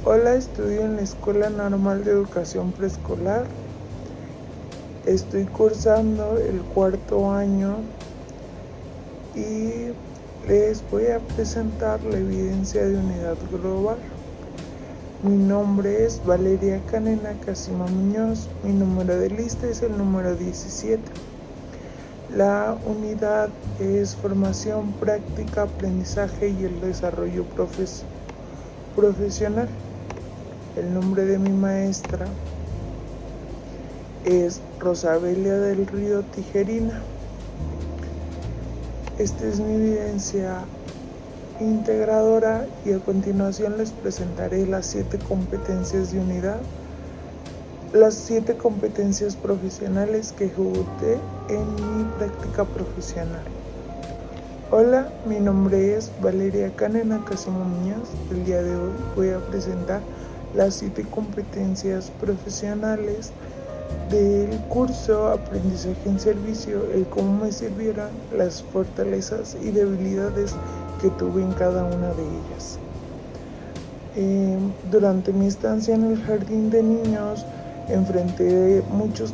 Hola, estudio en la Escuela Normal de Educación Preescolar. Estoy cursando el 4º año y les voy a presentar la evidencia de unidad global. Mi nombre es Valeria Canena Casima Muñoz. Mi número de lista es el número 17. La unidad es formación, práctica, aprendizaje y el desarrollo profesional. El nombre de mi maestra es Rosabelia del Río Tijerina. Esta es mi evidencia integradora y a continuación les presentaré las 7 competencias de unidad, las 7 competencias profesionales que ejecuté en mi práctica profesional. Hola, mi nombre es Valeria Canena Casimo Muñoz. El día de hoy voy a presentar las 7 competencias profesionales del curso Aprendizaje en Servicio, el cómo me sirvieron, las fortalezas y debilidades que tuve en cada una de ellas. Durante mi estancia en el jardín de niños enfrenté muchos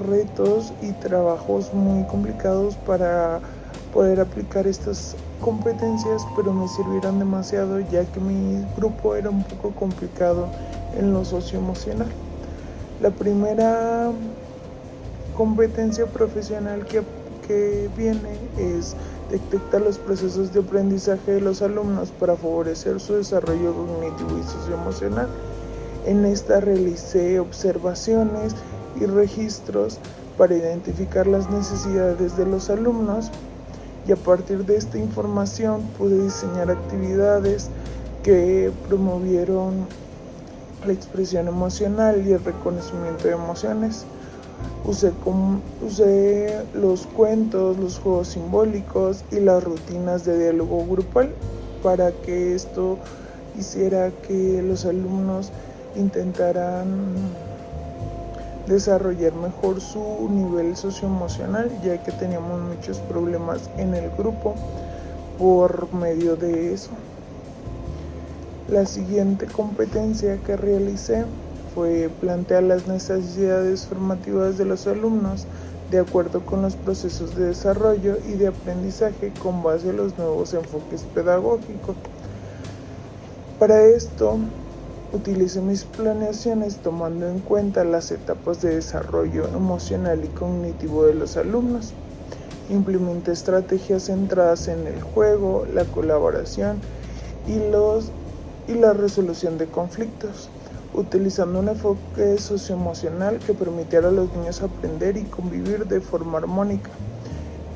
retos y trabajos muy complicados para poder aplicar estas competencias, pero me sirvieron demasiado ya que mi grupo era un poco complicado en lo socioemocional. La primera competencia profesional que viene es detectar los procesos de aprendizaje de los alumnos para favorecer su desarrollo cognitivo y socioemocional. En esta realicé observaciones y registros para identificar las necesidades de los alumnos y a partir de esta información pude diseñar actividades que promovieron la expresión emocional y el reconocimiento de emociones. Usé los cuentos, los juegos simbólicos y las rutinas de diálogo grupal para que esto hiciera que los alumnos intentaran desarrollar mejor su nivel socioemocional, ya que teníamos muchos problemas en el grupo por medio de eso. La siguiente competencia que realicé fue plantear las necesidades formativas de los alumnos de acuerdo con los procesos de desarrollo y de aprendizaje con base en los nuevos enfoques pedagógicos. Para esto, utilicé mis planeaciones tomando en cuenta las etapas de desarrollo emocional y cognitivo de los alumnos. Implementé estrategias centradas en el juego, la colaboración y la resolución de conflictos, utilizando un enfoque socioemocional que permitiera a los niños aprender y convivir de forma armónica.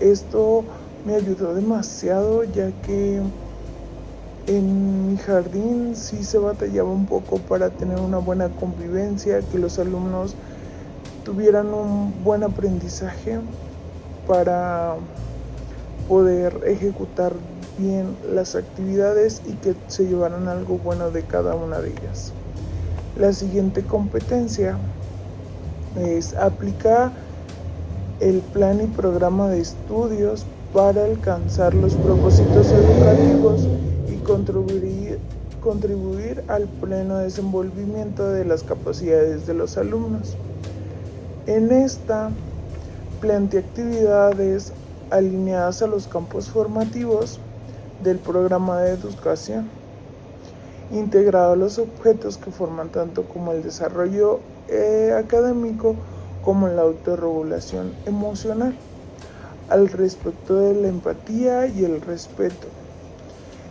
Esto me ayudó demasiado, ya que en mi jardín sí se batallaba un poco para tener una buena convivencia, que los alumnos tuvieran un buen aprendizaje para poder ejecutar bien las actividades y que se llevaran algo bueno de cada una de ellas. La siguiente competencia es aplicar el plan y programa de estudios para alcanzar los propósitos educativos y contribuir al pleno desenvolvimiento de las capacidades de los alumnos. En esta planteé actividades alineadas a los campos formativos del programa de educación, integrado a los objetos que forman tanto como el desarrollo académico como la autorregulación emocional, al respecto de la empatía y el respeto.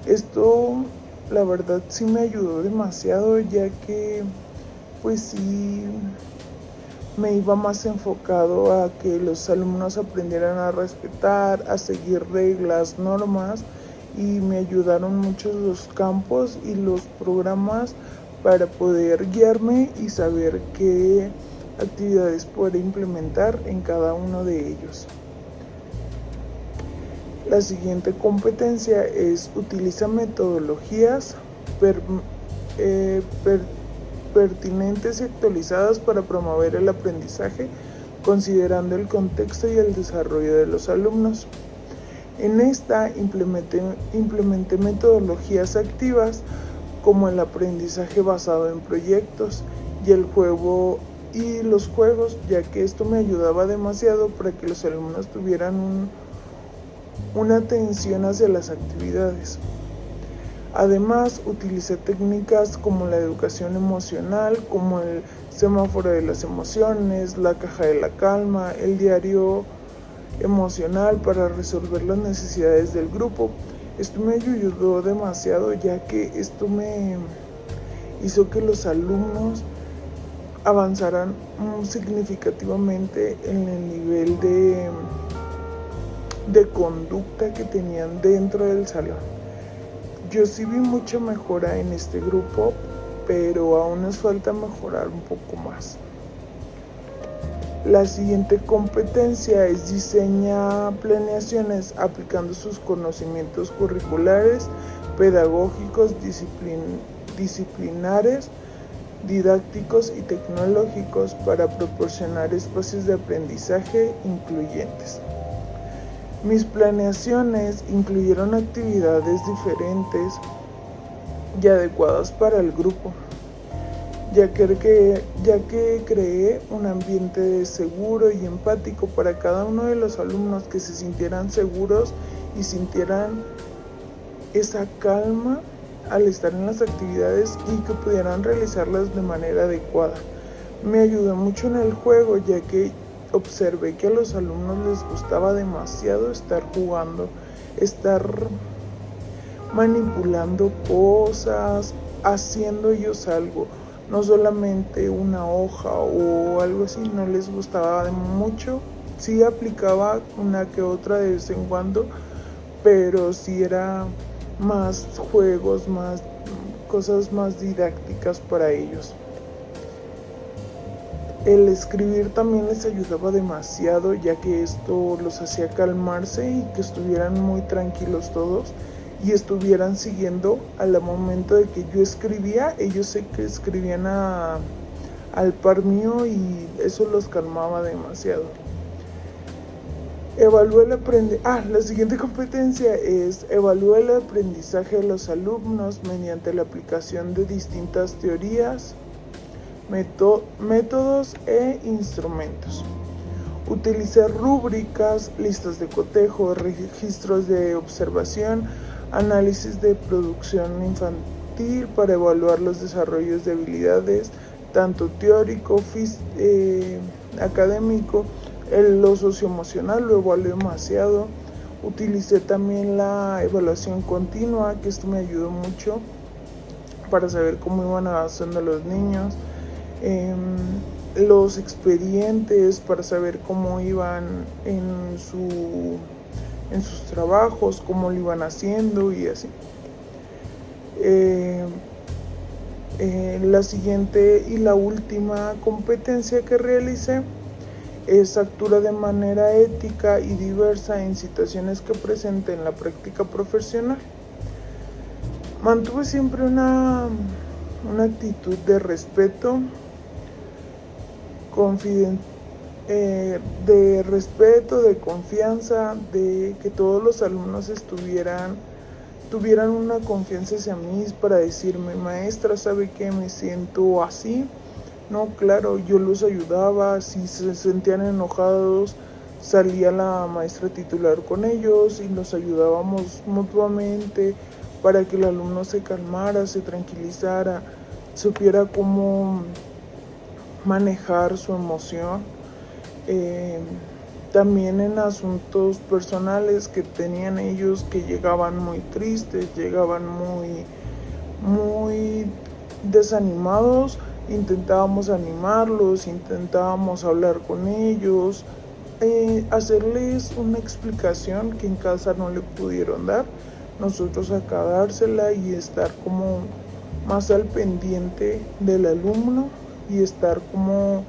Esto, la verdad, sí me ayudó demasiado, ya que pues sí me iba más enfocado a que los alumnos aprendieran a respetar, a seguir reglas, normas, y me ayudaron mucho los campos y los programas para poder guiarme y saber qué actividades poder implementar en cada uno de ellos. La siguiente competencia es utilizar metodologías pertinentes y actualizadas para promover el aprendizaje, considerando el contexto y el desarrollo de los alumnos. En esta implementé metodologías activas como el aprendizaje basado en proyectos y los juegos, ya que esto me ayudaba demasiado para que los alumnos tuvieran una atención hacia las actividades. Además, utilicé técnicas como la educación emocional, como el semáforo de las emociones, la caja de la calma, el diario emocional para resolver las necesidades del grupo. Esto me ayudó demasiado, ya que esto me hizo que los alumnos avanzaran significativamente en el nivel de conducta que tenían dentro del salón. Yo sí vi mucha mejora en este grupo, pero aún nos falta mejorar un poco más. La siguiente competencia es diseña planeaciones aplicando sus conocimientos curriculares, pedagógicos, disciplinares, didácticos y tecnológicos para proporcionar espacios de aprendizaje incluyentes. Mis planeaciones incluyeron actividades diferentes y adecuadas para el grupo, ya que creé un ambiente seguro y empático para cada uno de los alumnos, que se sintieran seguros y sintieran esa calma al estar en las actividades y que pudieran realizarlas de manera adecuada. Me ayudó mucho en el juego, ya que observé que a los alumnos les gustaba demasiado estar jugando, estar manipulando cosas, haciendo ellos algo, no solamente una hoja o algo así. No les gustaba mucho. Sí aplicaba una que otra de vez en cuando, pero sí era más juegos, más cosas más didácticas para ellos. El escribir también les ayudaba demasiado, ya que esto los hacía calmarse y que estuvieran muy tranquilos todos y estuvieran siguiendo al momento de que yo escribía. Ellos sé que escribían al par mío y eso los calmaba demasiado. La siguiente competencia es evaluar el aprendizaje de los alumnos mediante la aplicación de distintas teorías, métodos e instrumentos. Utilizar rúbricas, listas de cotejo, registros de observación, análisis de producción infantil para evaluar los desarrollos de habilidades, tanto teórico, académico. Lo socioemocional lo evalué demasiado. Utilicé también la evaluación continua, que esto me ayudó mucho para saber cómo iban avanzando los niños. Los expedientes para saber cómo iban en sus trabajos, cómo lo iban haciendo y así. La siguiente y la última competencia que realicé es actuar de manera ética y diversa en situaciones que presenten la práctica profesional. Mantuve siempre una actitud de respeto, de confianza, de que todos los alumnos tuvieran una confianza hacia mí para decirme: maestra, ¿sabe qué? Me siento así. No, claro, yo los ayudaba. Si se sentían enojados, salía la maestra titular con ellos y los ayudábamos mutuamente para que el alumno se calmara, se tranquilizara, supiera cómo manejar su emoción. También en asuntos personales que tenían ellos, que llegaban muy tristes, llegaban muy desanimados, intentábamos animarlos, intentábamos hablar con ellos, hacerles una explicación que en casa no le pudieron dar, nosotros acá dársela y estar como más al pendiente del alumno y estar como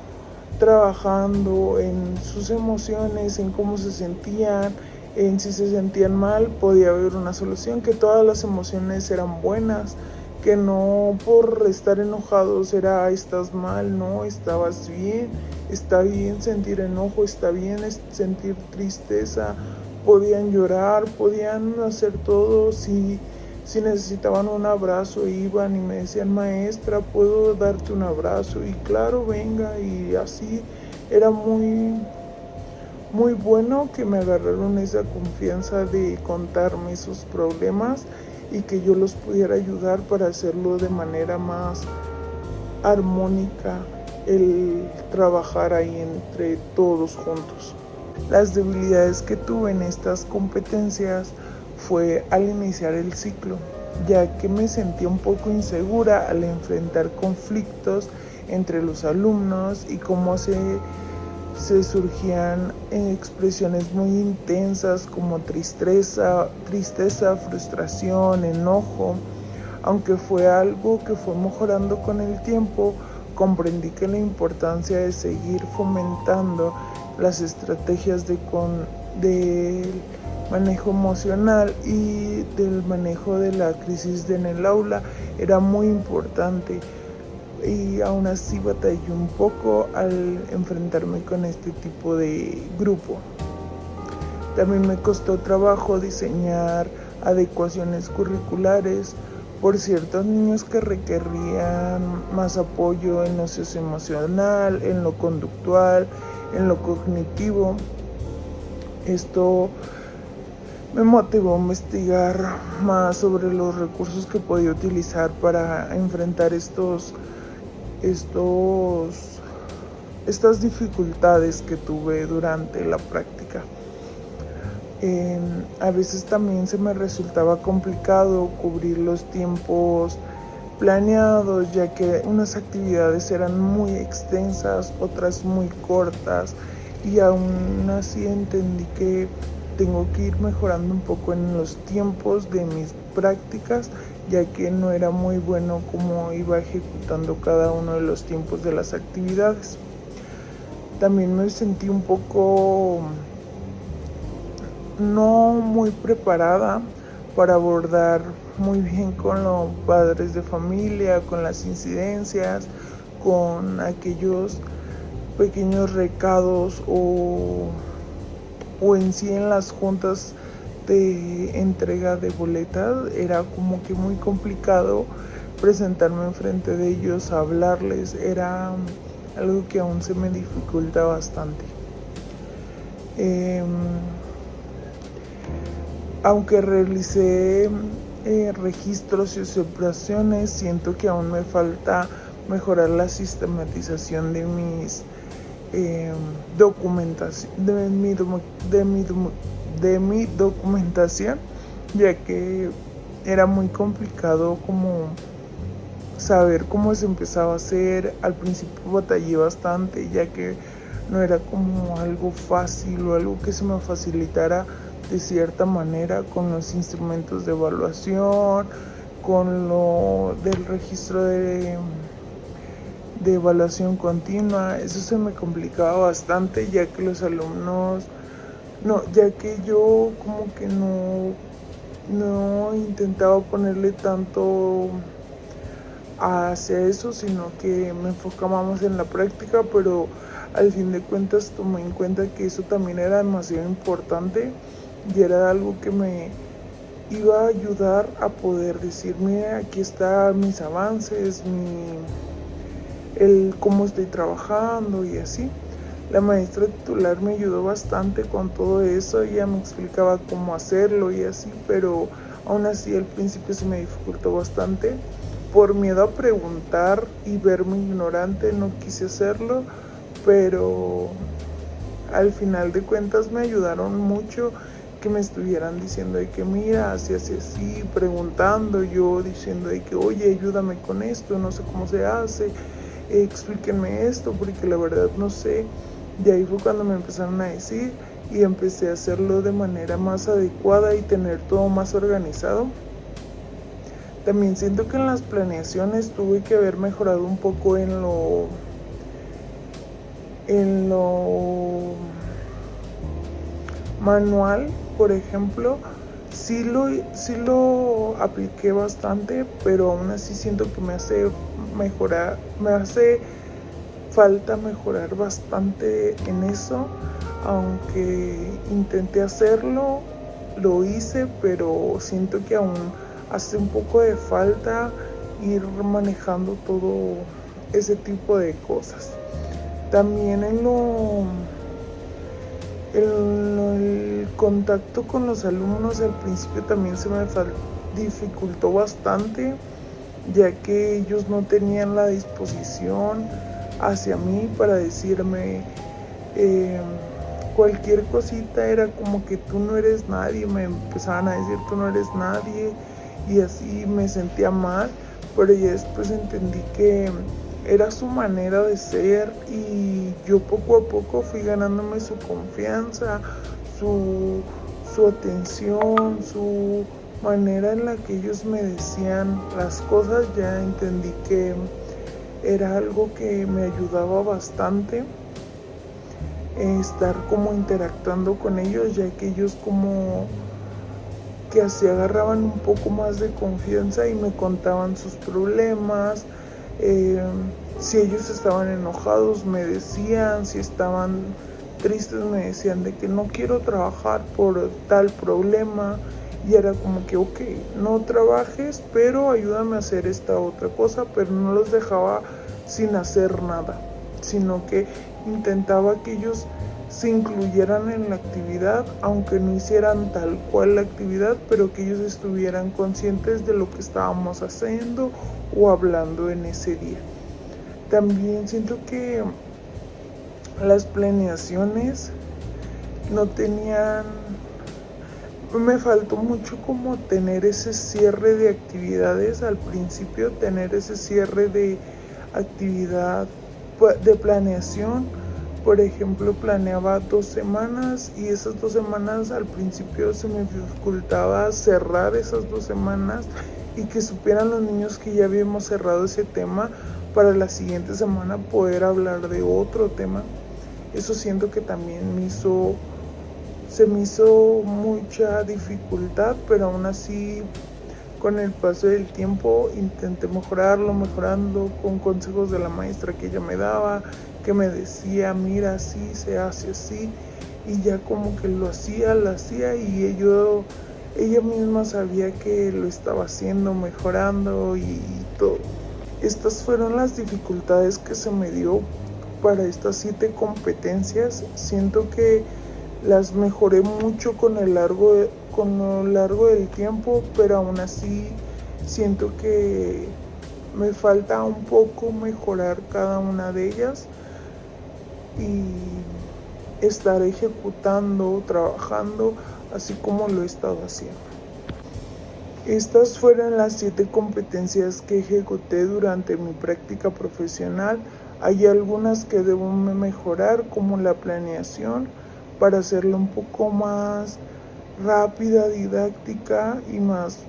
trabajando en sus emociones, en cómo se sentían, en si se sentían mal, podía haber una solución, que todas las emociones eran buenas, que no por estar enojados era estás mal, no, estabas bien, está bien sentir enojo, está bien sentir tristeza, podían llorar, podían hacer todo si Si necesitaban un abrazo, iban y me decían, maestra, ¿puedo darte un abrazo? Y claro, venga, y así era muy bueno que me agarraron esa confianza de contarme sus problemas y que yo los pudiera ayudar para hacerlo de manera más armónica, el trabajar ahí entre todos juntos. Las debilidades que tuve en estas competencias fue al iniciar el ciclo, ya que me sentía un poco insegura al enfrentar conflictos entre los alumnos y cómo se surgían expresiones muy intensas como tristeza, frustración, enojo. Aunque fue algo que fue mejorando con el tiempo, comprendí que la importancia de seguir fomentando las estrategias del manejo emocional y del manejo de la crisis en el aula era muy importante. Y aún así batallé un poco al enfrentarme con este tipo de grupo. También me costó trabajo diseñar adecuaciones curriculares por ciertos niños que requerían más apoyo en lo socioemocional, en lo conductual, en lo cognitivo. Esto me motivó a investigar más sobre los recursos que podía utilizar para enfrentar estas dificultades que tuve durante la práctica. A veces también se me resultaba complicado cubrir los tiempos planeados, ya que unas actividades eran muy extensas, otras muy cortas, y aún así entendí que tengo que ir mejorando un poco en los tiempos de mis prácticas, ya que no era muy bueno cómo iba ejecutando cada uno de los tiempos de las actividades. También me sentí un poco no muy preparada para abordar muy bien con los padres de familia, con las incidencias, con aquellos pequeños recados o en sí en las juntas de entrega de boletas. Era como que muy complicado presentarme enfrente de ellos, hablarles, era algo que aún se me dificulta bastante. Aunque realicé registros y observaciones, siento que aún me falta mejorar la sistematización de mis documentación, de mi documentación, ya que era muy complicado como saber cómo se empezaba a hacer. Al principio batallé bastante, ya que no era como algo fácil o algo que se me facilitara de cierta manera con los instrumentos de evaluación, con lo del registro de evaluación continua. Eso se me complicaba bastante, ya que los alumnos, ya que yo como que no intentaba ponerle tanto hacia eso, sino que me enfocaba más en la práctica, pero al fin de cuentas tomé en cuenta que eso también era demasiado importante y era algo que me iba a ayudar a poder decir, mira, aquí están mis avances, el cómo estoy trabajando y así. La maestra titular me ayudó bastante con todo eso, ella me explicaba cómo hacerlo y así, pero aún así al principio se me dificultó bastante. Por miedo a preguntar y verme ignorante no quise hacerlo, pero al final de cuentas me ayudaron mucho que me estuvieran diciendo de que mira, así, preguntando, yo diciendo de que oye, ayúdame con esto, no sé cómo se hace, explíquenme esto porque la verdad no sé. De ahí fue cuando me empezaron a decir y empecé a hacerlo de manera más adecuada y tener todo más organizado. También siento que en las planeaciones tuve que haber mejorado un poco en lo manual, por ejemplo. Sí lo apliqué bastante, pero aún así siento que me hace falta mejorar bastante en eso. Aunque intenté hacerlo, lo hice, pero siento que aún hace un poco de falta ir manejando todo ese tipo de cosas. También el contacto con los alumnos al principio también se me dificultó bastante, ya que ellos no tenían la disposición hacia mí para decirme cualquier cosita. Era como que tú no eres nadie, me empezaban a decir tú no eres nadie, y así me sentía mal, pero ya después entendí que era su manera de ser, y yo poco a poco fui ganándome su confianza, su atención, su manera en la que ellos me decían las cosas. Ya entendí que era algo que me ayudaba bastante estar como interactuando con ellos, ya que ellos como que así agarraban un poco más de confianza y me contaban sus problemas. Si ellos estaban enojados me decían, si estaban tristes me decían de que no quiero trabajar por tal problema, y era como que ok, no trabajes, pero ayúdame a hacer esta otra cosa. Pero no los dejaba sin hacer nada, sino que intentaba que ellos se incluyeran en la actividad, aunque no hicieran tal cual la actividad, pero que ellos estuvieran conscientes de lo que estábamos haciendo o hablando en ese día. También siento que las planeaciones no tenían, me faltó mucho como tener ese cierre de actividades al principio, tener ese cierre de actividad de planeación. Por ejemplo, planeaba 2 semanas, y esas 2 semanas al principio se me dificultaba cerrar esas 2 semanas y que supieran los niños que ya habíamos cerrado ese tema para la siguiente semana poder hablar de otro tema. Eso siento que también se me hizo mucha dificultad, pero aún así con el paso del tiempo intenté mejorando con consejos de la maestra que ella me daba, que me decía mira, así se hace así, y ya como que lo hacía, y ella misma sabía que lo estaba haciendo, mejorando y todo. Estas fueron las dificultades que se me dio para estas 7 competencias. Siento que las mejoré mucho con lo largo del tiempo, pero aún así siento que me falta un poco mejorar cada una de ellas y estar ejecutando, trabajando, así como lo he estado haciendo. Estas fueron las 7 competencias que ejecuté durante mi práctica profesional. Hay algunas que debo mejorar, como la planeación, para hacerla un poco más rápida, didáctica y más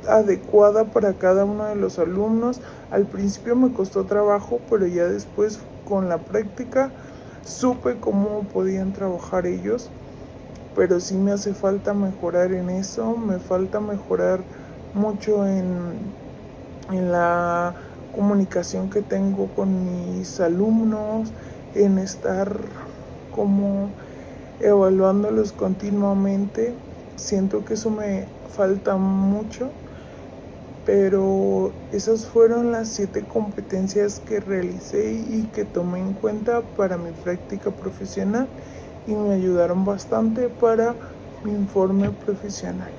adecuada para cada uno de los alumnos. Al principio me costó trabajo, pero ya después con la práctica supe cómo podían trabajar ellos. Pero sí me hace falta mejorar en eso, me falta mejorar mucho en la comunicación que tengo con mis alumnos, en estar como evaluándolos continuamente. Siento que eso me falta mucho, pero esas fueron las 7 competencias que realicé y que tomé en cuenta para mi práctica profesional, y me ayudaron bastante para mi informe profesional.